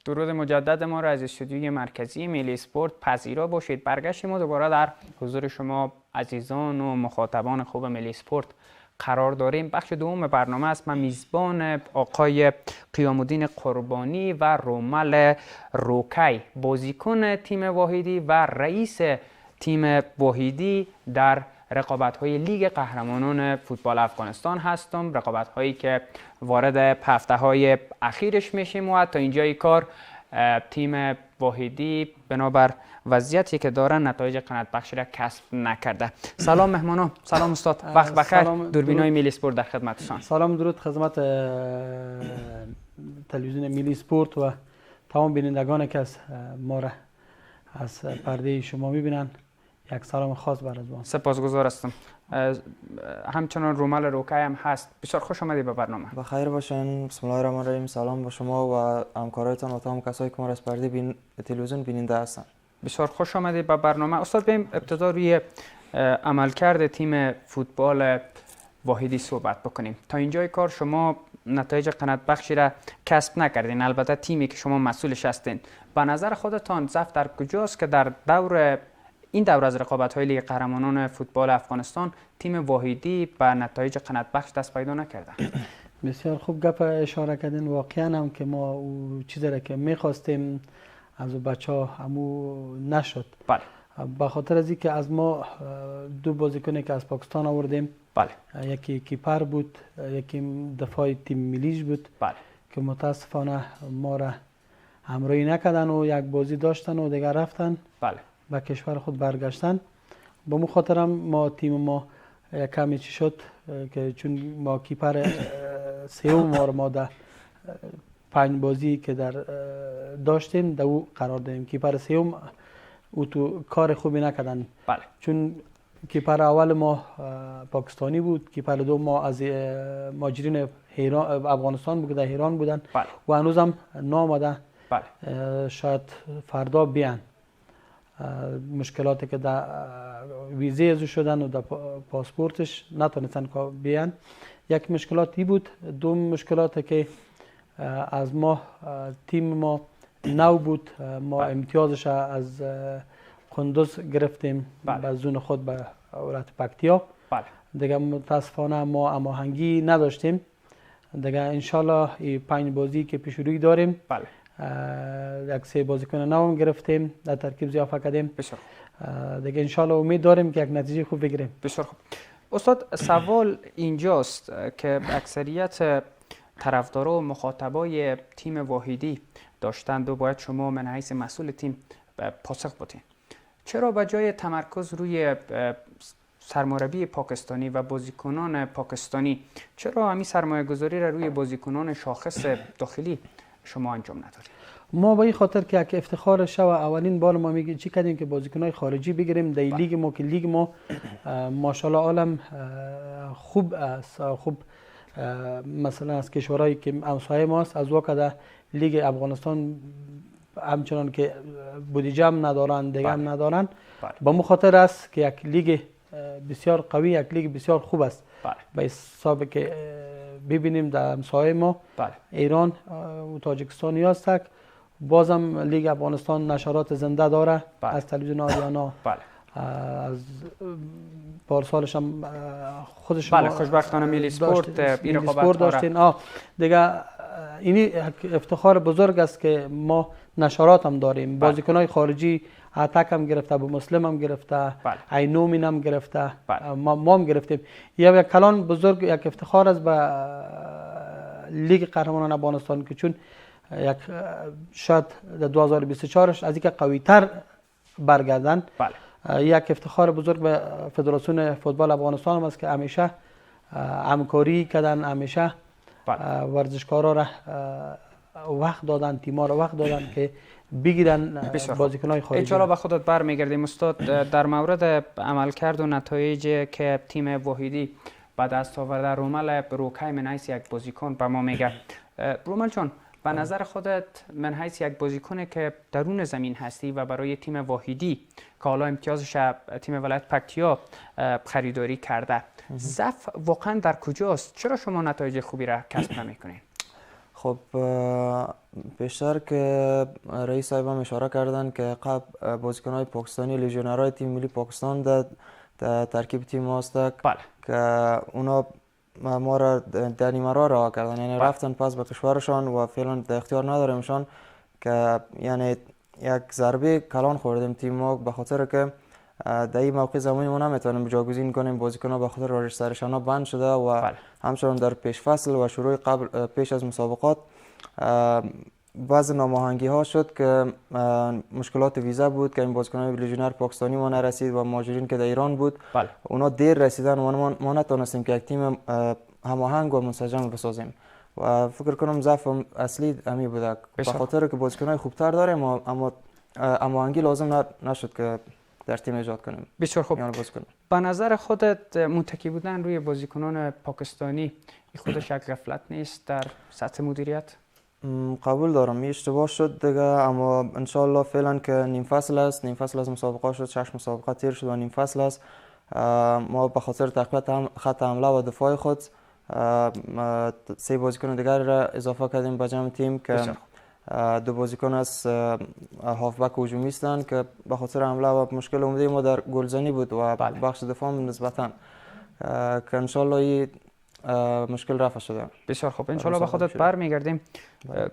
درود مجدد ما را از استودیوی مرکزی میلی اسپورت پذیرا باشید. برگشتیم ما دوباره در حضور شما عزیزان و مخاطبان خوب میلی اسپورت قرار داریم. بخش دوم برنامه است. من میزبان آقای قیام الدین قربانی و رومل روکی، بازیکن تیم واحدی و رئیس تیم واحدی در رقابت‌های لیگ قهرمانان فوتبال افغانستان هستم. رقابت‌هایی که وارد هفته‌های اخیرش میشیم و تا اینجای کار تیم واحدی بنابر وضعیتی که دارن نتایج قناعت بخش را کسب نکرده. سلام مهمانان، سلام استاد، وقت بخیر. دوربینای میلی اسپورت در خدمتشان. سلام درود خدمت تلویزیون میلی اسپورت و تمام بینندگانی که از ما را از پرده شما میبینن. یک سلام خاص بر از سپاسگزار هستم. همچنان رومل روکی هم هست. بسیار خوش آمدید به برنامه. بخیر باشین. بسم الله الرحمن الرحیم. سلام به شما و همکارایتان و تمام کسایی که ما را از پرده تلویزیون بیننده هستند. بسیار خوش آمدید به برنامه. استاد بریم ابتدا روی عملکرد تیم فوتبال واحدی صحبت بکنیم. تا اینجای کار شما نتایج قناعت بخشی را کسب نکردین. البته تیمی که شما مسئولش هستین، به نظر خودتان ضعف در کجاست که در این دور از رقابت‌های لیگ قهرمانان فوتبال افغانستان تیم واحدی به نتایج قناعت بخش دست پیدا نکرده؟ بسیار خوب گپ اشاره کردین. واقعا هم که ما او چیزی را که می‌خواستیم از بچه‌ها همو نشد. بله. به خاطر از اینکه از ما دو بازیکنی که از پاکستان آوردیم، بله، یکی کیپر بود، یکی دفاع تیم ملیش بود، بله، که متاسفانه ما را همراهی نکردن و یک بازی داشتن و دیگر رفتن. بله، به کشور خود برگشتن. با مو خاطرم ما تیم ما کمی چی شد که چون ما کیپر سوم ما در 5 بازی که در داشتیم در او قرار دادیم. کیپر سوم او تو کار خوبی نکردن. بله. چون کیپر اول ما پاکستانی بود، کیپر دوم ما از مهاجرین افغانستان بود، در ایران بودن. بله. و هنوزم نامده. بله. شاید فردا بیان. مشکلاتی که در ویزه ازو شدن و در پاسپورتش نتونستن که بیان، یک مشکلاتی بود. دو مشکلاتی که از ما تیم ما نو بود، ما امتیازش از قندوز گرفتیم. بله. به زون خود به ولایت پکتیا. بله. دیگه متاسفانه ما هماهنگی نداشتیم. دیگه انشالله این 5 بازی که پیش روی داریم، بله، یک 3 بازیکن نو گرفتیم، در ترکیب اضافه کردیم. بسیار دیگه انشالله امید داریم که یک نتیجه خوب بگیریم. بسیار خوب. استاد سوال اینجاست که اکثریت طرفدارا و مخاطبای تیم واحدی داشتند و باید شما من حیث مسئول تیم پاسخ بدین. چرا به جای تمرکز روی سرمربی پاکستانی و بازیکنان پاکستانی، چرا همین سرمایه گذاری را روی بازیکنان شاخص داخلی شما انجام ندارید؟ ما به این خاطر که یک افتخار شو اولین بار ما میگیم چی کردیم که بازیکنای خارجی بگیریم در لیگ ما، که لیگ ما ماشاءالله عالم خوب است. خوب مثلا از کشورهایی که همسایه ماست، از وقت در لیگ افغانستان همچنان که بودجه هم ندارن، دیگه هم ندارن. با مخاطر است که یک لیگ بسیار قوی، یک لیگ بسیار خوب است. به حساب که ببینیم در همسایه ما ایران و تاجیکستان هست، بازم لیگ افغانستان نشرات زنده داره. از تلویزیون آریانا. از پارسالش هم خودش خوشبختانه میلی اسپورت این رقابت داشتین. دیگه اینی افتخار بزرگ است که ما نشرات هم داریم. بازیکنای خارجی اتک هم گرفته، ابو مسلم هم گرفته، عینومین هم گرفته، ما هم گرفتیم. یک کلان بزرگ، یک افتخار است به لیگ قهرمانان افغانستان که چون یک شاید در 2024 از اینکه قوی تر برگردن. یک افتخار بزرگ به فدراسیون فوتبال افغانستان است که همیشه همکاری کردن، همیشه ورزشکارا را وقت دادن، تیم‌ها را وقت دادن که بگیرن بازیکن‌های خارجی. انشاءالله به خودت برمیگردیم استاد. در مورد عملکرد و نتایجی که تیم واحدی به دست آورده، رومل روکی من حیث یک بازیکن به ما میگه. رومل جان، به نظر خودت من حیث یک بازیکنی که درون زمین هستی و برای تیم واحدی که حالا امتیازش تیم ولایت پکتیا خریداری کرده، ضعف واقعا در کجاست؟ چرا شما نتایج خوبی را کسب نمی‌کنید؟ خب بیشتر که رئیس صاحب هم اشاره کردن که قبل بازیکن‌های پاکستانی لیژنرهای تیم ملی پاکستان در ترکیب تیم ما هستند که اونا ما را در نیمه راه کردن، یعنی رفتن پس به کشورشان و فعلا در اختیار نداریمشان که یعنی یک ضربه کلان خوردیم تیم ما، به خاطر که در این موقع زمانی ما نمیتونیم جاگزین کنیم بازیکن‌ها به خاطر رجیسترشن‌ها بند شده و همچنان در پیش فصل و شروع قبل پیش از مسابقات بعض ناماهنگی ها شد که مشکلات ویزا بود که این بازیکن‌های لیژنر پاکستانی ما نرسید و مهاجرین که در ایران بود اونا دیر رسیدن و ما نتونستیم که یک تیم هماهنگ و منسجم بسازیم و فکر کنم ضعف اصلی همین بود، به خاطر که بازیکن‌های خوبتر داریم اما هماهنگی لازم نشد که در تیم ایجاد کنیم. بسیار خوب. به نظر خودت متکی بودن روی بازیکنان پاکستانی این خودش یک غفلت نیست در سطح مدیریت؟ قبول دارم این اشتباه شد دیگه، اما انشالله فعلا که نیم فصل است، نیم فصل از مسابقات شد، 6 مسابقات تیر شد و نیم فصل است، ما به خاطر تقویت خط حمله و دفاع خود 3 بازیکن دیگر را اضافه کردیم به جمع تیم که 2 بازیکن از هافبک هجومی هستند که به خاطر حمله و مشکل عمده ما در گلزنی بود و بخش دفاع نسبتا که انشالله این مشکل رفع شده. بسیار خوب، انشالله به خودت برمیگردیم.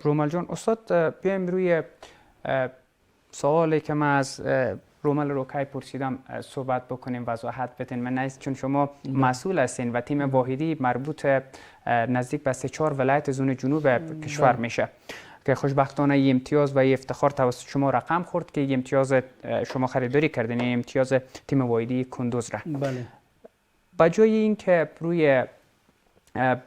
رومل جان، استاد بیایم روی سوالی که من از رومل روکای پرسیدم صحبت بکنیم، وضاحت بدین. من نیست چون شما مسئول هستین و تیم واحدی مربوط نزدیک به 3-4 ولایت زون جنوب کشور میشه که خوشبختانه این امتیاز و این افتخار توسط شما رقم خورد که این امتیاز شما خریداری کردین، این امتیاز تیم واحدی کندوز را. بله. با جای اینکه روی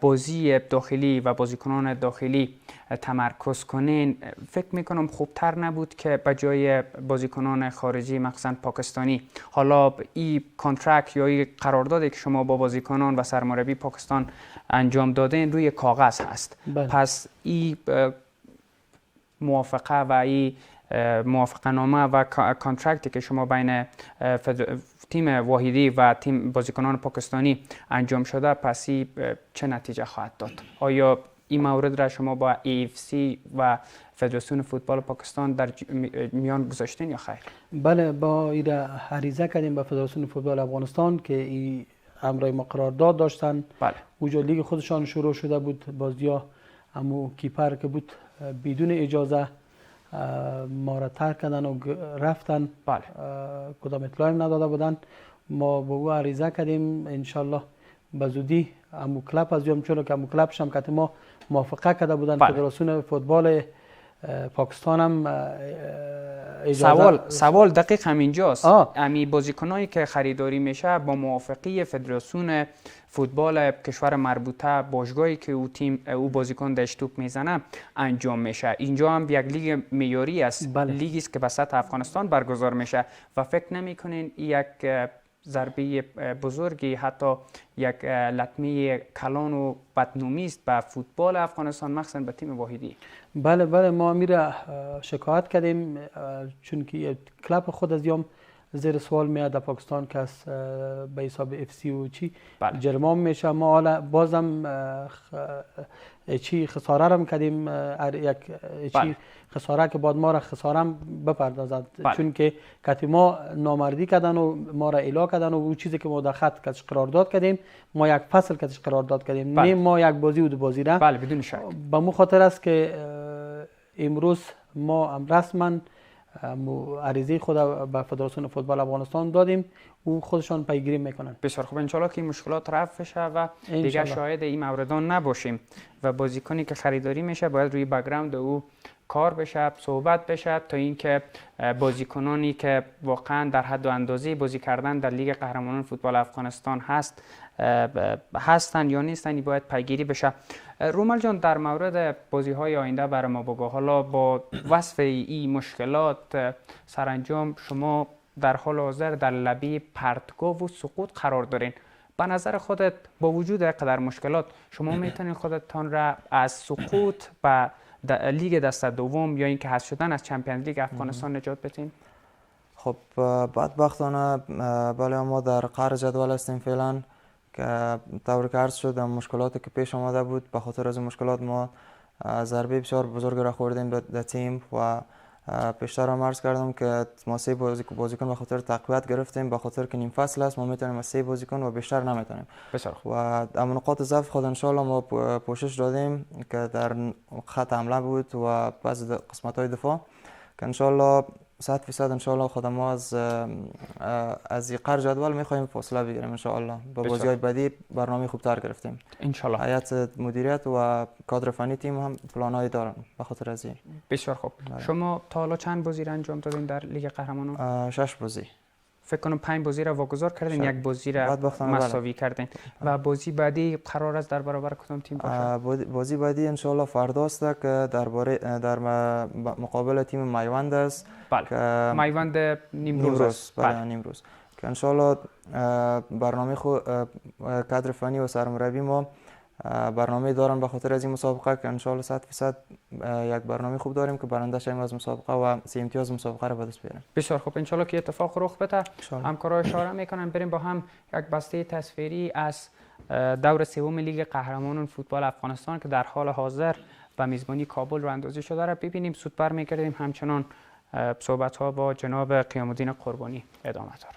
بازی داخلی و بازیکنان داخلی تمرکز کنین، فکر میکنم خوبتر نبود که به جای بازیکنان خارجی مخصوصا پاکستانی، حالا این کانترکت یا این قراردادی که شما با بازیکنان و سرمربی پاکستان انجام دادین روی کاغذ هست. پس این موافقه و این موافقه نامه و کانترکتی که شما بین تیم واحدی و تیم بازیکنان پاکستانی انجام شده، پس چه نتیجه خواهد داد؟ آیا این مورد را شما با AFC و فدراسیون فوتبال پاکستان در میان گذاشتین یا خیر؟ بله، با این عریضه کردیم به فدراسیون فوتبال افغانستان که این امرای ما قرارداد داشتن. بله. اونجا لیگ خودشان شروع شده بود، بازی‌ها امو کیپر که بود بدون اجازه ما را ترک کردن و رفتن. بله. کدام اطلاعی نداده بودن. ما با او عریضه کردیم انشالله به زودی امو کلاب از یوم، چون که امو کلابش هم که ما موافقه کرده بودن. بله. فدراسیون فوتبال پاکستان هم اجازه سوال دقیق همینجاست. امی بازیکنایی که خریداری میشه با موافقه فدراسیون فوتبال کشور مربوطه، باشگاهی که او بازیکن دش توپ میزنه انجام میشه. اینجا هم یک لیگ معیاری است. بله. لیگی است که به سطح افغانستان برگزار میشه و فکر نمیکنین یک ضربه بزرگی، حتی یک لطمه کلان و بدنامی است به فوتبال افغانستان، مخصوصا به تیم واحدی؟ بله ما میره شکایت کردیم، چون که کلاب خود از یوم زیر سوال میاد در پاکستان که از به حساب FC و چی جرمان میشه. ما حالا بازم چی خساره هم کردیم، یک چی خساره که بعد ما را خساره هم بپردازد. چون که کتی ما نامردی کردن و ما را اعلام کردن و اون چیزی که ما در خط کتش قرارداد کردیم، ما یک فصل کتش قرارداد کردیم. نه ما یک بازی و دو بازی را. بله، بدون شک. به مو خاطر است که امروز ما هم رسما عریضه خود به فدراسیون فوتبال افغانستان دادیم، او خودشان پیگیری میکنن. بسیار خوب، انشالله که این مشکلات رفع بشه و دیگه شاهد این موردان نباشیم و بازیکنی که خریداری میشه باید روی بک‌گراند او کار بشه، صحبت بشه تا اینکه بازیکنانی که واقعا در حد و اندازه بازی کردن در لیگ قهرمانان فوتبال افغانستان هستن یا نیستن باید پیگیری بشه. رومل جان، در مورد بازی های آینده برای ما بگو. حالا با وصف این مشکلات سرانجام شما در حال حاضر در لبه پرتگاه و سقوط قرار دارین. به نظر خودت با وجود قدر مشکلات شما میتونین خودتان را از سقوط به لیگ دست دوم یا اینکه حذف شدن از چمپیونز لیگ افغانستان نجات بدین؟ خب بدبختانه بله ما در قهر جدول هستیم فعلا که طور که عرض شد مشکلاتی که پیش آمده بود، به خاطر از مشکلات ما ضربه بسیار بزرگ را خوردیم به تیم و پیشتر هم عرض کردم که ما 3 بازیکن به خاطر تقویت گرفتیم، به خاطر که نیم فصل است ما میتونیم 3 بازیکن و بیشتر نمیتونیم. و اما نقاط ضعف خود ان شاء الله ما پوشش دادیم که در خط حمله بود و بعضی قسمت های دفاع که ان شاء الله 100% ان شاء الله خود ما از قرار جدول میخوایم فاصله بگیریم ان شاء الله. با بازی‌های بعدی برنامه خوبتر گرفتیم ان شاء الله. هیئت مدیریت و کادر فنی تیم هم پلان‌های دارن به خاطر از این. بسیار خوب. شما تا حالا چند بازی را انجام دادین در لیگ قهرمانان؟ 6 بازی. فکر کنم 5 بازی را واگذار کردین، یک بازی را مساوی کردین. و بازی بعدی قرار است در برابر کدام تیم باشه؟ بازی بعدی ان شاء الله فرداست که در مقابل تیم میوند است. بله. میوند نیمروز. بله نیمروز. که ان شاء الله برنامه کادر فنی و سرمربی ما برنامه دارن به خاطر از این مسابقه که ان شاء الله 100% یک برنامه خوب داریم که برنده شیم از مسابقه و 3 امتیاز مسابقه رو به دست بیاریم. بسیار خوب. ان شاء الله که اتفاق رخ بده. همکارا اشاره میکنن بریم با هم یک بسته تصویری از دور سوم لیگ قهرمانان فوتبال افغانستان که در حال حاضر به میزبانی کابل رو اندازی شده را ببینیم. سود بر میگردیم، همچنان صحبت ها با جناب قیام الدین قربانی ادامه دارد.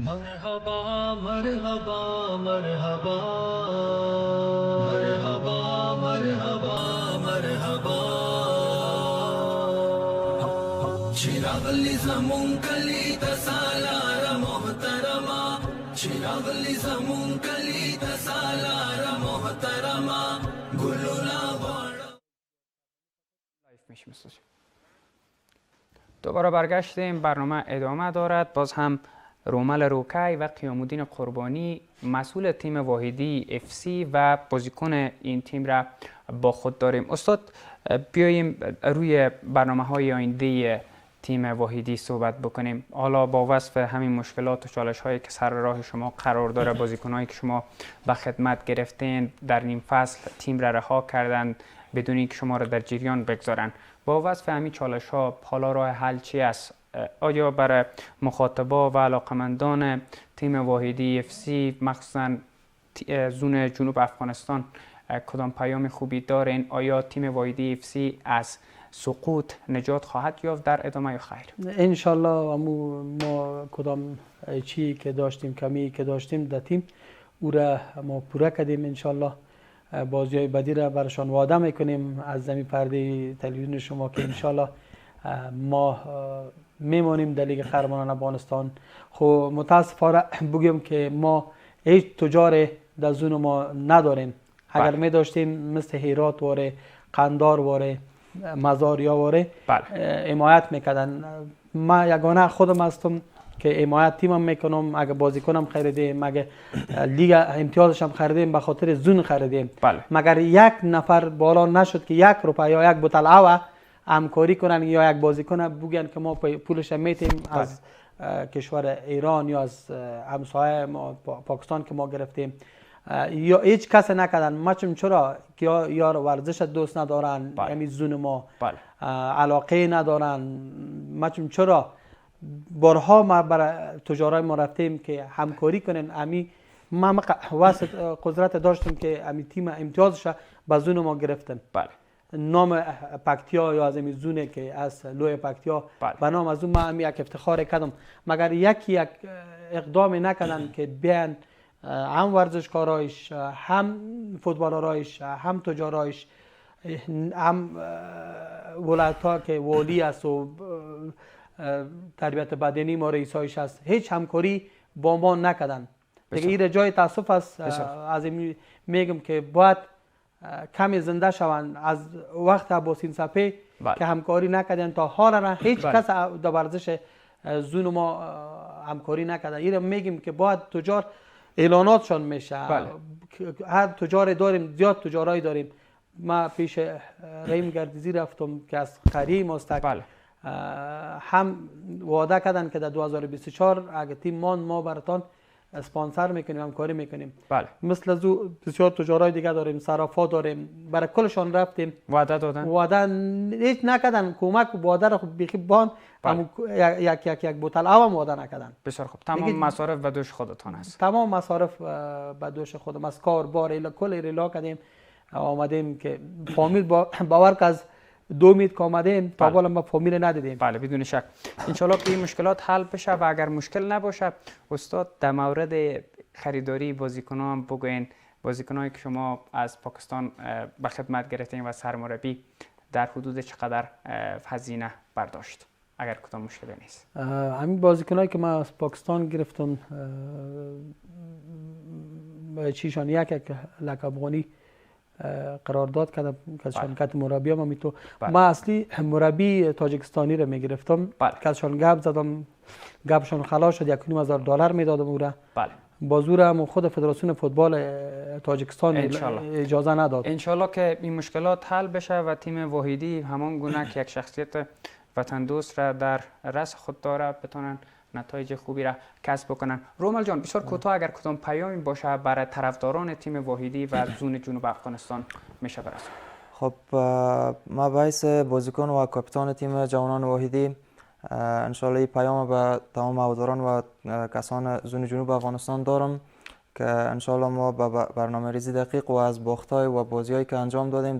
مرحبا مرحبا مرحبا مرحبا مرحبا مرحبا چراغلی زمون کلی تسالار محترما چراغلی زمون کلی تسالار محترما گلولا بالا. دوباره برگشتیم، برنامه ادامه دارد. باز هم رومل روکی و قیام الدین قربانی مسئول تیم واحدی اف سی و بازیکن این تیم را با خود داریم. استاد بیاییم روی برنامه‌های آینده تیم واحدی صحبت بکنیم. حالا با وصف همین مشکلات و چالش‌هایی که سر راه شما قرار داره، بازیکن‌هایی که شما به خدمت گرفتین در نیم فصل تیم را رها کردن بدون اینکه شما را در جریان بگذارن، با وصف همین چالش‌ها حالا راه حل چی است؟ آیا برای مخاطبا و علاقمندان تیم واحدی اف سی مخصوصا زون جنوب افغانستان کدام پیام خوبی دارین؟ آیا تیم واحدی اف سی از سقوط نجات خواهد یافت در ادامه یا خیر؟ انشالله ما کدام چی که داشتیم، کمی که داشتیم در تیم او را ما پوره کردیم. انشالله بازی‌های بعدی را برشان وعده میکنیم از زمین پرده تلویزیون شما که انشالله ما میمانیم در لیگ قهرمانان افغانستان. خب متاسفانه بگیم که ما هیچ تجار در زون ما نداریم. اگر می داشتیم مثل هیرات واره، قندار واره، مزاریا واره حمایت میکردن. ما یگانه خودم هستم که حمایت تیمم میکنم. اگه بازیکنم خریدیم، اگه لیگ امتیازش هم خریدیم به خاطر زون خریدیم. مگر یک نفر بالا نشد که 1 روپیه یا 1 بوتل آوا همکاری کنن یا یک بازیکن بگن که ما پولش میتیم از کشور ایران یا از همسایه ما پاکستان که ما گرفتیم، یا هیچ کس نکردن. مچم چرا که یا ورزش دوست ندارن، یعنی زون ما علاقه ندارن. مچم چرا بارها ما برای تجارای ما رفتیم که همکاری کنن. امی ما قدرت داشتیم که امی تیم امتیازش به زون ما گرفتن. نام پکتیا یا از امی زونه که از لوی پکتیا به نام از اون ما امی یک افتخار کردم. مگر یک اقدام نکردن که بیان هم ورزشکارایش، هم فوتبالرایش، هم تجارایش، هم ولایت‌ها که والی است و تربیت بدنی ما رئیسایش است، هیچ همکاری با ما نکردن. دیگه این جای تاسف است. از این میگم که باید کمی زنده شوند از وقت عباسین سپه که همکاری نکردن تا حالا هیچ کس در ورزش زون ما همکاری نکردن. این میگم که باید تجار اعلاناتشان میشه. هر تجار داریم، زیاد تجارایی داریم. ما پیش رحیم گردیزی رفتم که از قریه ماست. هم وعده کردن که در 2024 اگه تیم ما براتان اسپانسر میکنیم، همکاری میکنیم. مثل از بسیار تجارای دیگه داریم، صرافا داریم، برای کلشان رفتیم. وعده دادن؟ وعده هیچ نکردن. کمک وعده رو بیخی بان یک بوتل آب وعده نکردن. بسیار خوب. تمام مصارف به دوش خودتان است؟ تمام مصارف به دوش خودم است. کار بار کل ریلا کردیم، آمدیم که فامیل باور که از 2 مید که آمدیم تا بالا ما فامیل ندیدیم. بدون شک. انشالله که این مشکلات حل بشه و اگر مشکل نباشه استاد در مورد خریداری بازیکنان بگوین. بازیکنایی که شما از پاکستان به خدمت گرفتین و سرمربی در حدود چقدر هزینه برداشت اگر کدام مشکلی نیست؟ همین بازیکنایی که ما از پاکستان گرفتم چیشان یک لقب‌غنی قرارداد کردم که شرکت مربی هم میتو. ما اصلی مربی تاجیکستانی رو میگرفتم که ازشان گپ زدم، گپشان خلاص شد. $1,500 میدادم او را. بازور هم خود فدراسیون فوتبال تاجیکستان اجازه نداد. انشالله که این مشکلات حل بشه و تیم واحدی همان گونه که یک شخصیت وطن دوست را در رأس خود داره بتونن نتایج خوبی را کسب بکنن. رومل جان بسیار کوتاه اگر کدام پیامی باشه برای طرفداران تیم واحدی و زون جنوب افغانستان میشه برسون؟ خب ما باعث بازیکن و کاپیتان تیم جوانان واحدی انشالله این پیام به تمام هواداران و کسان زون جنوب افغانستان دارم که انشالله ما با برنامه ریزی دقیق و از باختای و بازیایی که انجام دادیم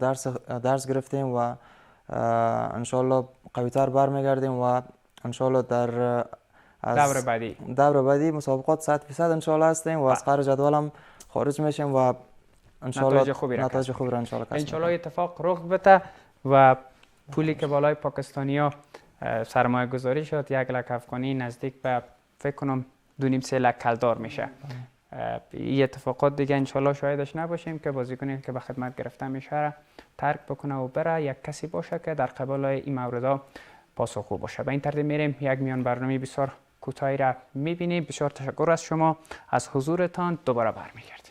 درس گرفتیم و انشالله قوی‌تر برمیگردیم و انشالله در دور بعدی مسابقات 100% انشالله هستیم و از قرار جدول هم خارج میشیم و انشالله نتایج خوبی را انشالله اتفاق رخ بده و پولی که بالای پاکستانیا سرمایه گذاری شد 1 لک افغانی نزدیک به فکر کنم 2.5-3 لک کلدار میشه. این اتفاقات دیگه انشالله شاهدش نباشیم که بازیکنی که به خدمت گرفته میشه ترک بکنه و بره، یک کسی باشه که در قبال این موردها پاسخگو باشه. به این ترتیب میریم یک میان برنامه بسیار کوتاهی را میبینیم. بسیار تشکر از شما از حضورتان. دوباره برمیگردیم.